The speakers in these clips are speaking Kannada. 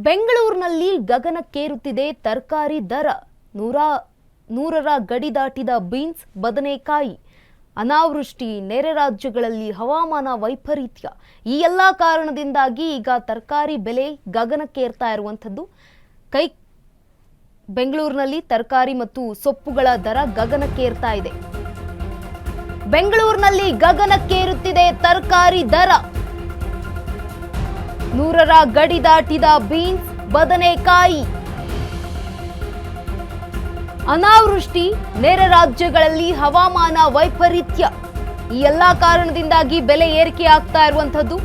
ಬೆಂಗಳೂರಿನಲ್ಲಿ ಗಗನಕ್ಕೇರುತ್ತಿದೆ ತರಕಾರಿ ದರ. ನೂರರ ಗಡಿ ದಾಟಿದ ಬೀನ್ಸ್, ಬದನೆಕಾಯಿ. ಅನಾವೃಷ್ಟಿ, ನೆರೆ ರಾಜ್ಯಗಳಲ್ಲಿ ಹವಾಮಾನ ವೈಪರೀತ್ಯ, ಈ ಎಲ್ಲ ಕಾರಣದಿಂದಾಗಿ ಈಗ ತರಕಾರಿ ಬೆಲೆ ಗಗನಕ್ಕೇರ್ತಾ ಇರುವಂಥದ್ದು. ಬೆಂಗಳೂರಿನಲ್ಲಿ ತರಕಾರಿ ಮತ್ತು ಸೊಪ್ಪುಗಳ ದರ ಗಗನಕ್ಕೇರ್ತಾ ಇದೆ. ಬೆಂಗಳೂರಿನಲ್ಲಿ ಗಗನಕ್ಕೇರುತ್ತಿದೆ ತರಕಾರಿ ದರ. ನೂರರ ಗಡಿ ದಾಟಿದ ಬೀನ್ಸ್, ಬದನೆಕಾಯಿ. ಅನಾವೃಷ್ಟಿ, ನೆರೆ ರಾಜ್ಯಗಳಲ್ಲಿ ಹವಾಮಾನ ವೈಪರೀತ್ಯ, ಈ ಎಲ್ಲ ಕಾರಣದಿಂದಾಗಿ ಬೆಲೆ ಏರಿಕೆ ಆಗ್ತಾ ಇರುವಂತದ್ದು.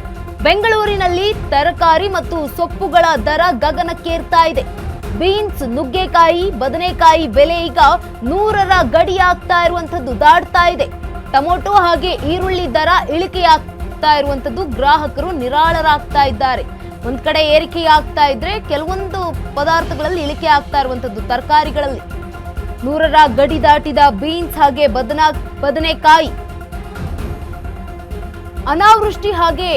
ಬೆಂಗಳೂರಿನಲ್ಲಿ ತರಕಾರಿ ಮತ್ತು ಸೊಪ್ಪುಗಳ ದರ ಗಗನಕ್ಕೇರ್ತಾ ಇದೆ. ಬೀನ್ಸ್, ನುಗ್ಗೆಕಾಯಿ, ಬದನೆಕಾಯಿ ಬೆಲೆ ಈಗ 100ರ ಗಡಿ ಆಗ್ತಾ ಇರುವಂತದ್ದು, ದಾಟ್ತಾ ಇದೆ. ಟೊಮೊಟೊ ಹಾಗೆ ಈರುಳ್ಳಿ ದರ ಇಳಿಕೆಯಾಗ್ತಾ ಇರುವಂತದ್ದು. ಗ್ರಾಹಕರು ನಿರಾಳರಾಗ್ತಾ ಇದ್ದಾರೆ. ಒಂದ್ ಕಡೆ ಏರಿಕೆ ಆಗ್ತಾ ಇದ್ರೆ ಕೆಲವೊಂದು ಪದಾರ್ಥಗಳಲ್ಲಿ ಇಳಿಕೆ ಆಗ್ತಾ ಇರುವಂತದ್ದು. ತರಕಾರಿಗಳಲ್ಲಿ 100ರ ಗಡಿ ದಾಟಿದ ಬೀನ್ಸ್ ಹಾಗೆ ಬದನೆಕಾಯಿ. ಅನಾವೃಷ್ಟಿ ಹಾಗೆ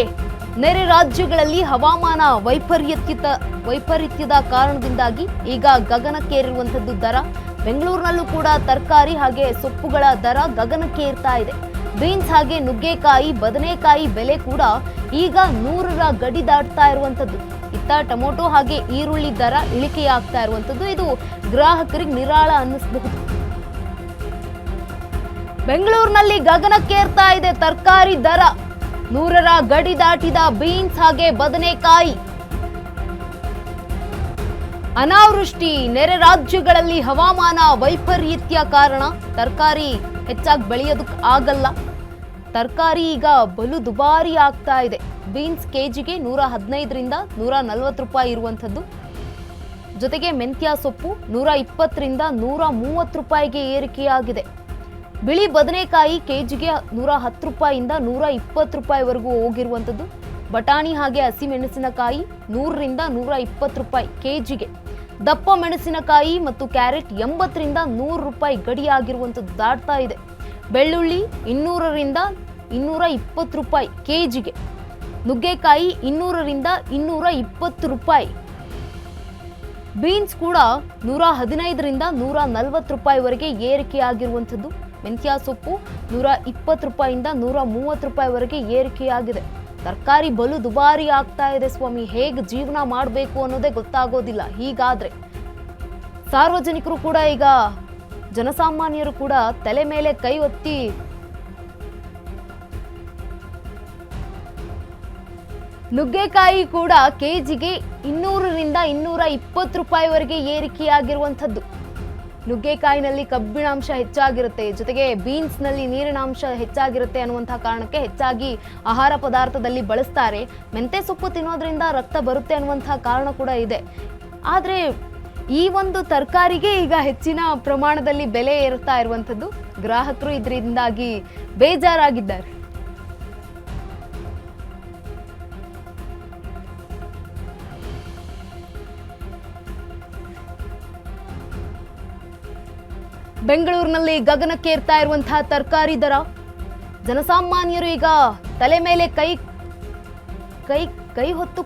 ನೆರೆ ರಾಜ್ಯಗಳಲ್ಲಿ ಹವಾಮಾನ ವೈಪರೀತ್ಯದ ಕಾರಣದಿಂದಾಗಿ ಈಗ ಗಗನಕ್ಕೇರಿರುವಂತದ್ದು ದರ. ಬೆಂಗಳೂರಿನಲ್ಲೂ ಕೂಡ ತರಕಾರಿ ಹಾಗೆ ಸೊಪ್ಪುಗಳ ದರ ಗಗನಕ್ಕೇರ್ತಾ ಇದೆ. ಬೀನ್ಸ್ ಹಾಗೆ ನುಗ್ಗೆಕಾಯಿ, ಬದನೆಕಾಯಿ ಬೆಲೆ ಕೂಡ ಈಗ 100ರ ಗಡಿ ದಾಟ್ತಾ ಇರುವಂತದ್ದು. ಇತ್ತ ಟೊಮೊಟೊ ಹಾಗೆ ಈರುಳ್ಳಿ ದರ ಇಳಿಕೆಯಾಗ್ತಾ ಇರುವಂತದ್ದು. ಇದು ಗ್ರಾಹಕರಿಗೆ ನಿರಾಳ ಅನ್ನಿಸಬಹುದು. ಬೆಂಗಳೂರಿನಲ್ಲಿ ಗಗನಕ್ಕೇರ್ತಾ ಇದೆ ತರಕಾರಿ ದರ. 100ರ ಗಡಿ ದಾಟಿದ ಬೀನ್ಸ್ ಹಾಗೆ ಬದನೆಕಾಯಿ. ಅನಾವೃಷ್ಟಿ, ನೆರೆ ರಾಜ್ಯಗಳಲ್ಲಿ ಹವಾಮಾನ ವೈಪರೀತ್ಯ ಕಾರಣ ತರಕಾರಿ ಹೆಚ್ಚಾಗಿ ಬೆಳೆಯೋದಕ್ಕೆ ಆಗಲ್ಲ. ತರಕಾರಿ ಈಗ ಬಲು ದುಬಾರಿ ಆಗ್ತಾ ಇದೆ. ಬೀನ್ಸ್ ಕೆಜಿಗೆ 115ರಿಂದ 140 ರೂಪಾಯಿ ಇರುವಂಥದ್ದು. ಜೊತೆಗೆ ಮೆಂತ್ಯ ಸೊಪ್ಪು 120ರಿಂದ 130 ರೂಪಾಯಿಗೆ ಏರಿಕೆಯಾಗಿದೆ. ಬಿಳಿ ಬದನೆಕಾಯಿ ಕೆಜಿಗೆ 110 ರೂಪಾಯಿಯಿಂದ 120 ರೂಪಾಯಿವರೆಗೂ ಹೋಗಿರುವಂಥದ್ದು. ಬಟಾಣಿ ಹಾಗೆ ಹಸಿಮೆಣಸಿನಕಾಯಿ 100ರಿಂದ 120 ರೂಪಾಯಿ ಕೆಜಿಗೆ. ದಪ್ಪ ಮೆಣಸಿನಕಾಯಿ ಮತ್ತು ಕ್ಯಾರೆಟ್ 80ರಿಂದ 100 ರೂಪಾಯಿ ಗಡಿಯಾಗಿರುವಂಥದ್ದು, ದಾಟ್ತಾ ಇದೆ. ಬೆಳ್ಳುಳ್ಳಿ 200ರಿಂದ 220 ರೂಪಾಯಿ ಕೆಜಿಗೆ. ನುಗ್ಗೆಕಾಯಿ 200ರಿಂದ 220 ರೂಪಾಯಿ. ಬೀನ್ಸ್ ಕೂಡ 115ರಿಂದ 140 ರೂಪಾಯಿವರೆಗೆ ಏರಿಕೆಯಾಗಿರುವಂಥದ್ದು. ಮೆಂತ್ಯ ಸೊಪ್ಪು 120 ರೂಪಾಯಿಯಿಂದ 130 ರೂಪಾಯಿವರೆಗೆ ಏರಿಕೆಯಾಗಿದೆ. ತರಕಾರಿ ಬಲು ದುಬಾರಿ ಆಗ್ತಾ ಇದೆ ಸ್ವಾಮಿ. ಹೇಗೆ ಜೀವನ ಮಾಡಬೇಕು ಅನ್ನೋದೇ ಗೊತ್ತಾಗೋದಿಲ್ಲ. ಹೀಗಾದ್ರೆ ಸಾರ್ವಜನಿಕರು ಕೂಡ, ಈಗ ಜನಸಾಮಾನ್ಯರು ಕೂಡ ತಲೆ ಮೇಲೆ ಕೈ ಒತ್ತಿ ನುಗ್ಗೆಕಾಯಿ ಕೂಡ ಕೆಜಿಗೆ 200ರಿಂದ 220 ರೂಪಾಯಿವರೆಗೆ ಏರಿಕೆಯಾಗಿರುವಂಥದ್ದು. ನುಗ್ಗೆಕಾಯಿನಲ್ಲಿ ಕಬ್ಬಿಣಾಂಶ ಹೆಚ್ಚಾಗಿರುತ್ತೆ, ಜೊತೆಗೆ ಬೀನ್ಸ್ನಲ್ಲಿ ನೀರಿನಾಂಶ ಹೆಚ್ಚಾಗಿರುತ್ತೆ ಅನ್ನುವಂತಹ ಕಾರಣಕ್ಕೆ ಹೆಚ್ಚಾಗಿ ಆಹಾರ ಪದಾರ್ಥದಲ್ಲಿ ಬಳಸ್ತಾರೆ. ಮೆಂತೆ ಸೊಪ್ಪು ತಿನ್ನೋದ್ರಿಂದ ರಕ್ತ ಬರುತ್ತೆ ಅನ್ನುವಂತಹ ಕಾರಣ ಕೂಡ ಇದೆ. ಆದರೆ ಈ ಒಂದು ತರಕಾರಿಗೆ ಈಗ ಹೆಚ್ಚಿನ ಪ್ರಮಾಣದಲ್ಲಿ ಬೆಲೆ ಏರುತ್ತಾ ಇರುವಂಥದ್ದು. ಗ್ರಾಹಕರು ಇದರಿಂದಾಗಿ ಬೇಜಾರಾಗಿದ್ದಾರೆ. ಬೆಂಗಳೂರಿನಲ್ಲಿ ಗಗನಕ್ಕೇರ್ತಾ ಇರುವಂತಹ ತರಕಾರಿ ದರ. ಜನಸಾಮಾನ್ಯರು ಈಗ ತಲೆ ಮೇಲೆ ಕೈ ಹೊತ್ತು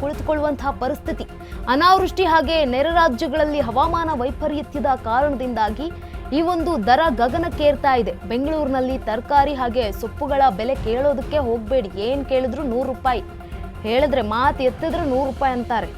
ಕುಳಿತುಕೊಳ್ಳುವಂತಹ ಪರಿಸ್ಥಿತಿ. ಅನಾವೃಷ್ಟಿ ಹಾಗೆ ನೆರೆ ರಾಜ್ಯಗಳಲ್ಲಿ ಹವಾಮಾನ ವೈಪರೀತ್ಯದ ಕಾರಣದಿಂದಾಗಿ ಈ ಒಂದು ದರ ಗಗನಕ್ಕೇರ್ತಾ ಇದೆ. ಬೆಂಗಳೂರಿನಲ್ಲಿ ತರಕಾರಿ ಹಾಗೆ ಸೊಪ್ಪುಗಳ ಬೆಲೆ ಕೇಳೋದಕ್ಕೆ ಹೋಗಬೇಡಿ. ಏನು ಕೇಳಿದ್ರು 100 ರೂಪಾಯಿ, ಹೇಳಿದ್ರೆ ಮಾತು ಎತ್ತಿದ್ರೆ 100 ರೂಪಾಯಿ ಅಂತಾರೆ.